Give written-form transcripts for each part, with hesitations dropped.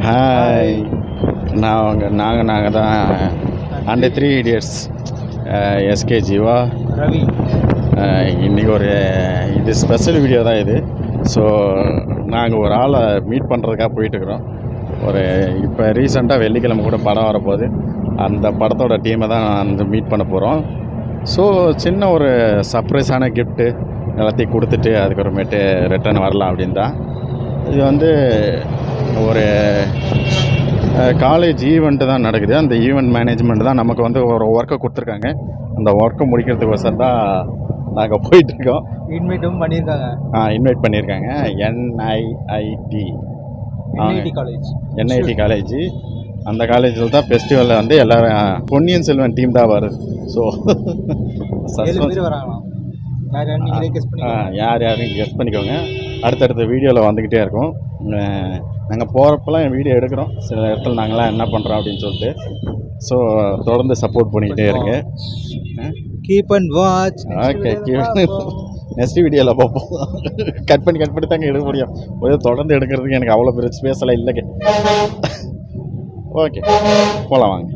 Hi. நாங்கள் தான் அந்த 3 இடியட்ஸ். எஸ்கே ஜீவா, ரவி. இன்றைக்கி ஒரு இது ஸ்பெஷல் வீடியோ தான் இது. ஸோ நாங்கள் ஒரு ஆளை மீட் பண்ணுறதுக்காக போயிட்டுருக்குறோம். இப்போ ரீசெண்டாக வெள்ளிக்கிழமை கூட படம் வரப்போகுது. அந்த படத்தோட டீமை தான் வந்து மீட் பண்ண போகிறோம். ஸோ சின்ன ஒரு சர்ப்ரைஸான கிஃப்ட்டு எல்லாத்தையும் கொடுத்துட்டு அதுக்கப்புறமேட்டு ரிட்டர்ன் வரலாம் அப்படின்னு தான். இது வந்து ஒரு காலேஜ் ஈவெண்ட்டு தான் நடக்குது. அந்த ஈவெண்ட் மேனேஜ்மெண்ட் தான் நமக்கு வந்து ஒரு ஒர்க்கை கொடுத்துருக்காங்க. அந்த ஒர்க்கை முடிக்கிறதுக்கோசரம் தான் நாங்கள் போயிட்டுருக்கோம். இன்வைட்டும் பண்ணியிருக்காங்க. இன்வைட் பண்ணியிருக்காங்க. NIT college. அந்த காலேஜில் தான் ஃபெஸ்டிவலில் வந்து எல்லோரும் பொன்னியின் செல்வன் டீம் தான் வருது. ஸோ யார் யாரும் கெஸ்ட் பண்ணிக்கோங்க. அடுத்தடுத்த வீடியோவில் வந்துக்கிட்டே இருக்கும். நாங்கள் போகிறப்பெல்லாம் வீடியோ எடுக்கிறோம். சில இடத்துல நாங்களாம் என்ன பண்ணுறோம் அப்படின்னு சொல்லிட்டு. ஸோ தொடர்ந்து சப்போர்ட் பண்ணிக்கிட்டே இருங்க. Keep and watch. Okay, next வீடியோவில் பார்ப்போம். கட் பண்ணி தாங்க எடுக்க முடியும். தொடர்ந்து எடுக்கிறதுக்கு எனக்கு அவ்வளோ பெரிய ஸ்பேஸெல்லாம் இல்லைங்க. ஓகே, போகலாம் வாங்க.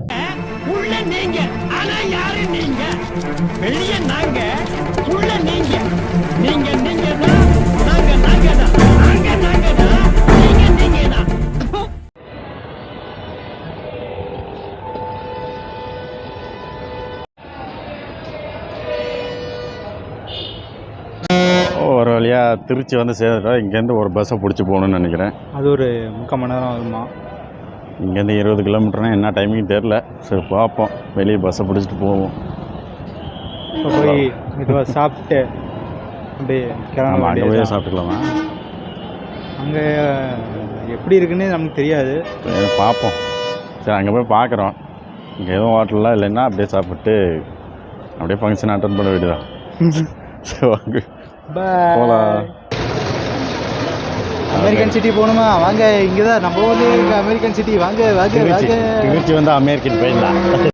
ஒரு வழியாக திருச்சி வந்து சேர்ந்துட்டோம். இங்கேருந்து ஒரு பஸ்ஸை பிடிச்சி போகணுன்னு நினைக்கிறேன். அது ஒரு 3/4 மணி நேரம் ஆகுமா? இங்கேருந்து 20 கிலோமீட்டர்னால் என்ன டைமிங் தெரில. சரி பார்ப்போம், வெளியே பஸ்ஸை பிடிச்சிட்டு போவோம். இப்போ போய் இதுவாக சாப்பிட்டு அப்படியே கிளம்ப. அங்கே போய் சாப்பிட்டுக்கலாமா? அங்கே எப்படி இருக்குன்னு நமக்கு தெரியாது. பார்ப்போம். சரி, அங்கே போய் பார்க்குறோம். இங்கே எதுவும் ஹோட்டல்லாம் இல்லைன்னா அப்படியே சாப்பிட்டு அப்படியே ஃபங்க்ஷன் அட்டன் பண்ண வேண்டியதான். சரி வாங்க போகலாம். அமெரிக்கன் சிட்டி போகணுமா? வாங்க, இங்கே தான் நம்ம ஊர்லேயே இருக்க அமெரிக்கன் சிட்டி. வாங்க வாங்க வாங்க. திருச்சி வந்து அமெரிக்கன் போயிடலாம்.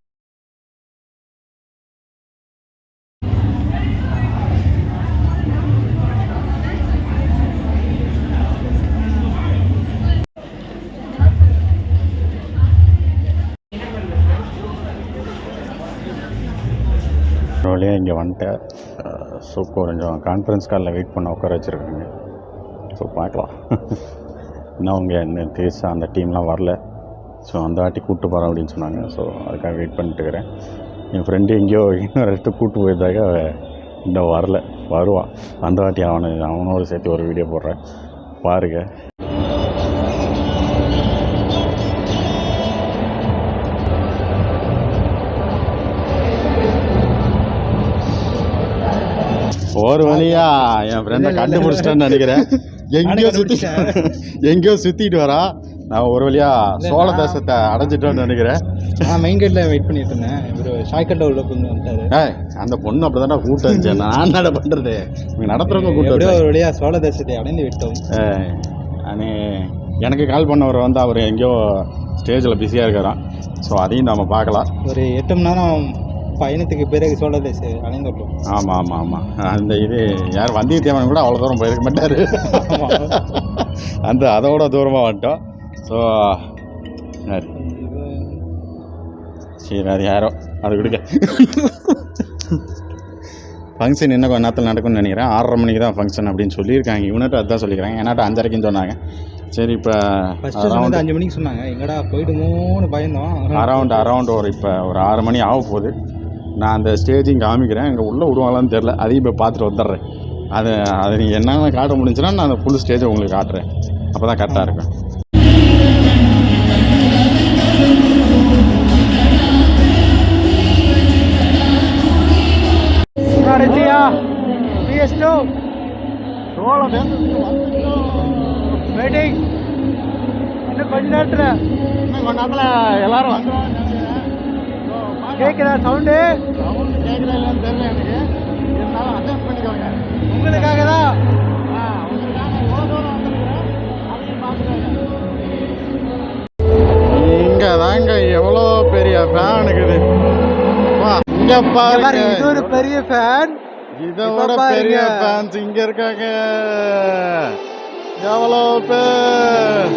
வழியாக இங்கே வந்துட்டேன். ஸோ கொஞ்சம் கான்ஃபரன்ஸ் காலில் வெயிட் பண்ண உட்கார வச்சுருக்காங்க. ஸோ பார்க்கலாம். இன்னும் அவங்க என்ன தேசா அந்த டீம்லாம் வரல. ஸோ அந்த வாட்டி கூப்பிட்டு போகிறோம் அப்படின்னு சொன்னாங்க. ஸோ அதுக்காக வெயிட் பண்ணிட்டுருக்கிறேன். என் ஃப்ரெண்டு எங்கேயோ இன்னொரு இடத்துக்கு கூப்பிட்டு போயிருந்தாங்க. இன்னும் வரல, வருவான். அந்த வாட்டி அவனோடு சேர்த்து ஒரு வீடியோ போடுறேன், பாருங்கள். ஒரு வழியா என் ஃப்ரெண்டை கண்டுபிடிச்சிட்டேன்னு நினைக்கிறேன். எங்கேயோ சுற்றிட்டு வரா. நான் ஒரு வழியா சோழ தேசத்தை அடைஞ்சிட்டோன்னு நினைக்கிறேன். மெயின் கேட்டில் வெயிட் பண்ணிட்டு இருந்தேன். இவர் ஷாய்கட்டில் உள்ள பொண்ணு வந்துட்டாரு. அந்த பொண்ணு அப்படி தானே கூட்டம் இருந்துச்சு. நான் என்ன பண்ணுறது, இவங்க நடத்துகிறவங்க கூட்டம். ஒரு வழியா சோழ தேசத்தை அடைந்து விட்டோம். எனக்கு கால் பண்ணவர் வந்து அவர் எங்கேயோ ஸ்டேஜில் பிஸியாக இருக்காராம். ஸோ அதையும் நம்ம பார்க்கலாம். ஒரு 8 மணி நேரம் பயணத்துக்கு பிறகு சோழ தேசம் அடைந்துள்ளோம். ஆமாம். அந்த இது யார் வந்தியத்தேவன் கூட அவ்வளோ தூரம் போயிருக்க மாட்டார். அதோட தூரமாக வந்துட்டோம். ஸோ சரி, அது யாரோ அது கொடுக்க. ஃபங்க்ஷன் இன்னும் கொஞ்ச நேரத்தில் நடக்கும்னு நினைக்கிறேன். 6:30 மணிக்கு தான் ஃபங்க்ஷன் அப்படின்னு சொல்லியிருக்காங்க. இவன்கிட்ட அதுதான் சொல்லிக்கிறாங்க. என்னாட்ட 5:30க்குன்னு சொன்னாங்க. சரி, இப்போ 5 மணிக்கு சொன்னாங்க. எங்கடா போயிடுமோன்னு பயந்தோம். அரௌண்ட் இப்போ ஒரு 6 மணி ஆக போகுது. நான் அந்த ஸ்டேஜையும் காமிக்கிறேன். இங்கே உள்ளே விடுவாங்களான்னு தெரில. அதையும் இப்போ பார்த்துட்டு வந்துடுறேன். அதை நீங்கள் என்னென்ன காட்ட முடிஞ்சுன்னா நான் அந்த ஃபுல் ஸ்டேஜை உங்களுக்கு காட்டுறேன். அப்போ தான் கரெக்டாக இருக்கும். வெயிட்டிங். இன்னும் கொஞ்ச நேரத்தில் எல்லாரும் வந்துடுவாங்க. கேட்குதா சவுண்டு? கேட்குதா இல்லைன்னு தெரியல எனக்கு. இருந்தாலும் அட்ஜஸ்ட் பண்ணிக்கோங்க. உங்களுக்காக தான். இங்கே தாங்க எவ்வளோ பெரிய ஃபேன் இருக்குது. இங்கே பாருங்க, இது ஒரு பெரிய ஃபேன். இதோட பெரிய ஃபேன்ஸ் இங்கே இருக்காங்க. எவ்வளோ பேர்!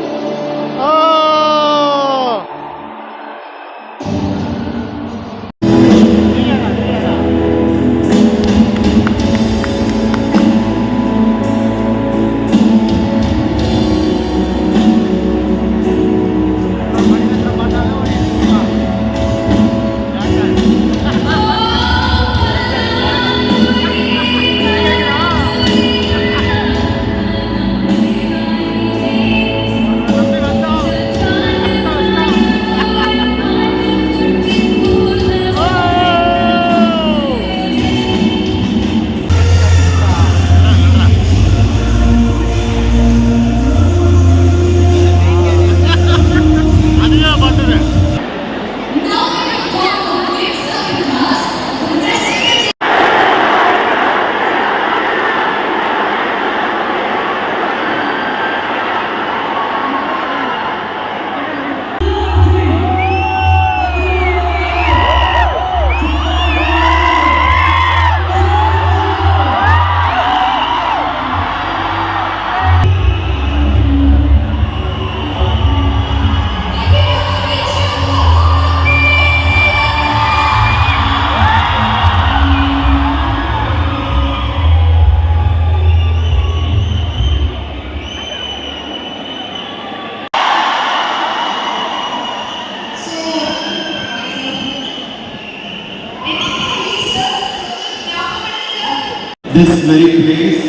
This very place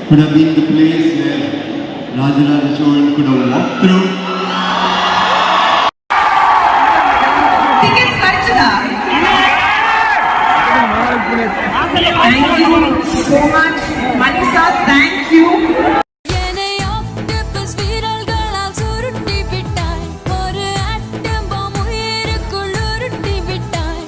could have been the place where Rajaraja Cholan could have walked through. Tickets கிடைச்சதா? Thank you so much. Manisa, thank you. என்னை ஆக்டோபஸ் வீரர்களால் சுருட்டி விட்டாய் ஒரு ஆட்டம் பாம் உயிருக்குள் உருட்டி விட்டாய்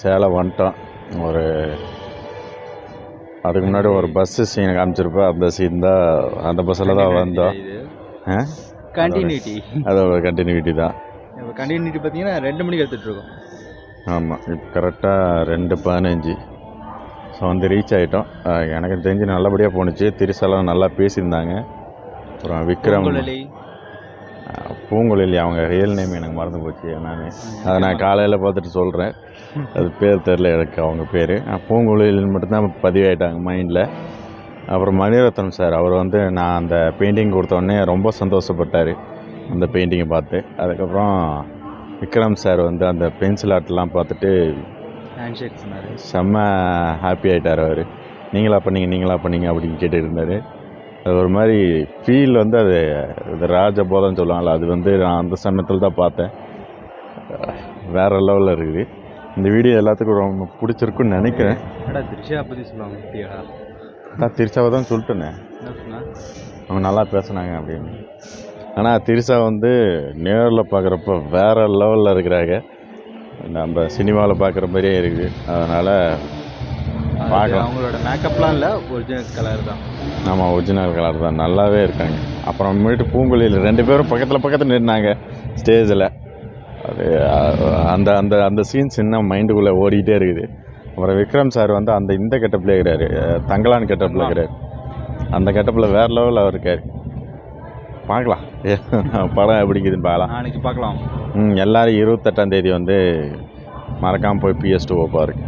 சேலம் வந்துட்டோம். ஒரு அதுக்கு முன்னாடி ஒரு பஸ்ஸு சீனை காமிச்சிருப்பேன். அந்த சீன் தான், அந்த பஸ்ஸில் தான் வந்தோம். கண்டினியூட்டி. அதோட கண்டினியூட்டி தான். இப்போ கண்டினியூட்டி பார்த்தீங்கன்னா 2 மணிக்கு எடுத்துகிட்ருக்கோம். ஆமாம், இப்போ கரெக்டாக 2:15. ஸோ வந்து ரீச் ஆகிட்டோம். எனக்கு தெரிஞ்சு நல்லபடியாக போணுச்சு. திரிசாலாம் நல்லா பேசியிருந்தாங்க. அப்புறம் விக்ரம் பூங்குழலி, அவங்க ரியல் நேம் எனக்கு மறந்து போச்சு. அதை நான் காலையில் பார்த்துட்டு சொல்கிறேன். அது பேர் தெரில எனக்கு, அவங்க பேர். பூங்குழலின்னு மட்டும்தான் பதிவாயிட்டாங்க மைண்டில். அப்புறம் மணிரத்னம் சார், அவர் வந்து நான் அந்த பெயிண்டிங் கொடுத்தோடனே ரொம்ப சந்தோஷப்பட்டார் அந்த பெயிண்டிங்கை பார்த்து. அதுக்கப்புறம் விக்ரம் சார் வந்து அந்த பென்சில் ஆர்ட்லாம் பார்த்துட்டு ஹேண்ட்ஷேக் சொன்னார். செம்ம ஹாப்பி ஆகிட்டார் அவர். நீங்களா பண்ணீங்க அப்படின்னு கேட்டுட்டு இருந்தார். அது ஒரு மாதிரி ஃபீல் வந்து அது ராஜபோதம்னு சொல்லுவாங்கள்ல, அது வந்து நான் அந்த சமயத்தில் தான் பார்த்தேன். வேறு லெவலில் இருக்குது. இந்த வீடியோ எல்லாத்துக்கும் ரொம்ப பிடிச்சிருக்குன்னு நினைக்கிறேன். திரிஷா பற்றி சொல்லுவாங்க. நான் திரிஷாவை தான் சொல்லிட்டேனே, என்ன சொன்னா? அவங்க நல்லா பேசுனாங்க அப்படின்னு. ஆனால் திரிஷா வந்து நேரில் பார்க்குறப்ப வேறு லெவலில் இருக்கிறாங்க. நம்ம சினிமாவில் பார்க்குற மாதிரியே இருக்குது. அதனால் பார்க்கலாம். அவங்களோட மேக்கப்லாம் இல்லை, ஒரிஜினல் கலர் தான். ஆமாம், ஒரிஜினல் கலர் தான். நல்லாவே இருக்காங்க. அப்புறமேட்டு பூங்குழியில் 2 பேரும் பக்கத்தில் நின்னாங்க ஸ்டேஜில். அது அந்த அந்த அந்த சீன்ஸ் இன்னும் மைண்டுக்குள்ளே ஓடிக்கிட்டே இருக்குது. அப்புறம் விக்ரம் சார் வந்து அந்த இந்த கெட்டப்பில் இருக்கிறாரு, தங்கலான் கெட்டப்பில் இருக்கிறாரு. அந்த கெட்டப்பில் வேறு லெவலில் அவர் இருக்கார். பார்க்கலாம் படம் எப்படிங்குதுன்னு பார்க்கலாம். நாளைக்கு பார்க்கலாம். எல்லோரும் 28ஆம் தேதி வந்து மறக்காமல் போய் PS2 பாருங்க.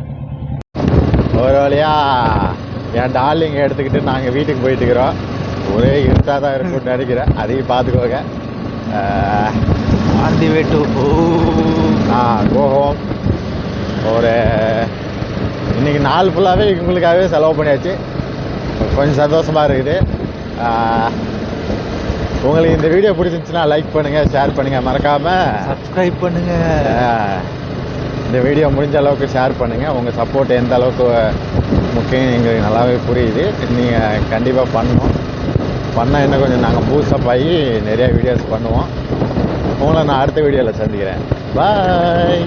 ஒரு வழியாக என் டார்லிங் எடுத்துக்கிட்டு நாங்கள் வீட்டுக்கு போயிட்டுக்கிறோம். ஒரே இருட்டாக தான் இருக்கும்னு நினைக்கிறேன், அதையும் பார்த்துக்கோங்க. On the way to go home. ஒரு இன்றைக்கி நாள் ஃபுல்லாகவே இவங்களுக்காகவே செலவு பண்ணியாச்சு. கொஞ்சம் சந்தோஷமாக இருக்குது. உங்களுக்கு இந்த வீடியோ பிடிச்சிருந்துச்சுன்னா லைக் பண்ணுங்கள், ஷேர் பண்ணுங்கள், மறக்காமல் சப்ஸ்கிரைப் பண்ணுங்கள். இந்த வீடியோ முடிஞ்ச அளவுக்கு ஷேர் பண்ணுங்கள். உங்கள் சப்போர்ட் எந்த அளவுக்கு முக்கியம் எங்களுக்கு நல்லாவே புரியுது. நீங்கள் கண்டிப்பாக பண்ணால் இன்னும் கொஞ்சம் நாங்கள் பூஸ்டப் ஆகி நிறையா வீடியோஸ் பண்ணுவோம். உங்களை நான் அடுத்த வீடியோவில் சந்திக்கிறேன். பாய்.